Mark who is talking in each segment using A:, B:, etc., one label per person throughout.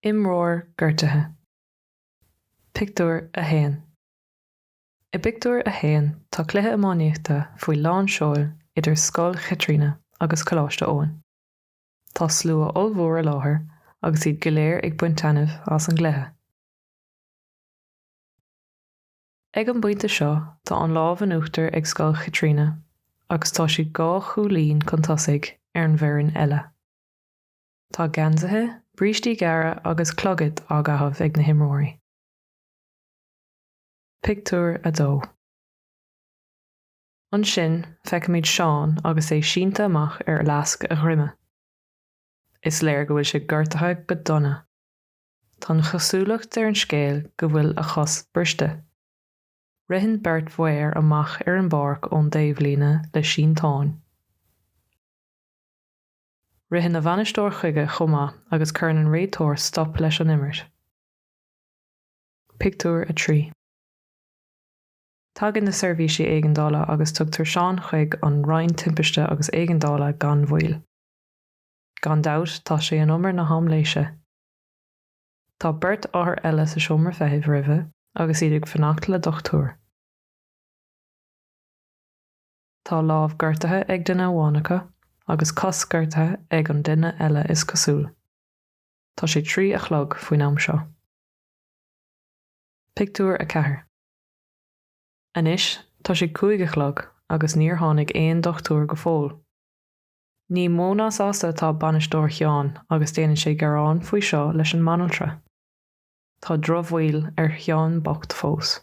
A: Imreoir Gortaithe. Pictiúr a haon. I Pictiúr a haon tá cluiche amáníochta faoi lán seoil idir scoil Chaitriona agus Coláiste Óin. Tá slua olmhór a láthair agus iad go léir ag buint tainmh as an gcluiche. Ag an buinte seo tá an lámh an uachtar ag scoil Chaitriona agus tá siad 2 chúlín chun tosaigh ar an bhfoireann eile. Tá gansaithe, brístí geara agus clogad ágaitheamh ag na himreoirí. Pictiúr a 2. Ansin feicimid Seán agus é sínta amach ar lasc aghruime. Is léir go bhfuil sé gortaithe go donna. Tá chosúlacht ar an scéal go bhfuil a chos briste. Ritheann Bert Mhaoir amach ar an barc ón daobhlíne le síntáin. Ritheann na bhainisteoir chuige chomá agus chuireann an réiteoir stop leis an imirt. Pictiúr a 3. Tagann na seirbhísí éigeandála agus tugtar Seán chuig an roinn timpiste agus éigeandála gan bhuail. Gan dabht tá sé an umar na haimléise. Tá Bert áthair eile sa seomra feitheamh roimhe agus iad ag fanacht le dochtúr. Tá lámh gortaithe ag duine amhánacha agus cos gortaithe ag an duine eile is cosúil. Tá sé 3 a chlog faoin am seo. Pictiúr a 4. Anois tá sé 5 a chlog agus níor tháinig aon dochtúr go fóil. Ní mónas ásta tá bainisteoir Cheán agus déanann sé garrán faoi seo leis an manaltra. Tá dromhhuail ar Cheán bocht fós.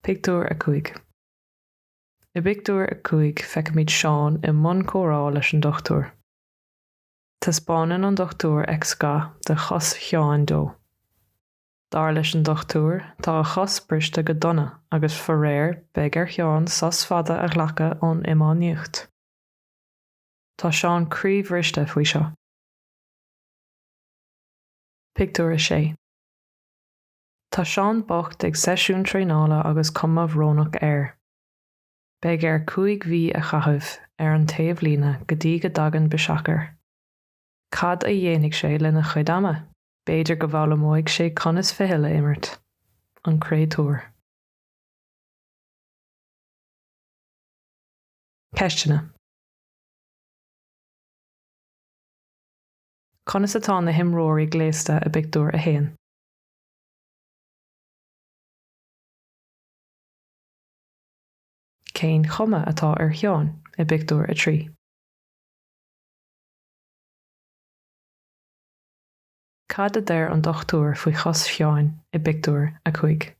A: Pictiúr a 5. I Pictiúr a 5 feicimid Seán i mbun chomhrá leis an dochtúr. Tá spáineann an dochtúr ag sca de chos Cheán dó. Dar leis an dochtúr tá a chos briste go donna agus for réir beidh ar Cheán sas fada a ghlacha ón imáníocht. Tá Seán críomh-riste faoi seo. Pictiúr a 6. Tá Seán bocht ag seisiún tréanála agus cuma bhrónach air. Beidh ar 5 mhí a chaithimh ar an taobh líne go dtí go dagan biseachar. Cad a dhéanamh sé lena chuid ama, b'fhéidir go bhfuil amóigh sé conas fiche le imirt. An créatúr. Ceistena. Conas atá na himreoirí gléasta a Pictiúr a haon. Cén chuma atá ar Cheán i Pictiúr a 3. Cad a deir an dochtúr faoi chos Cheán i Pictiúr a 5.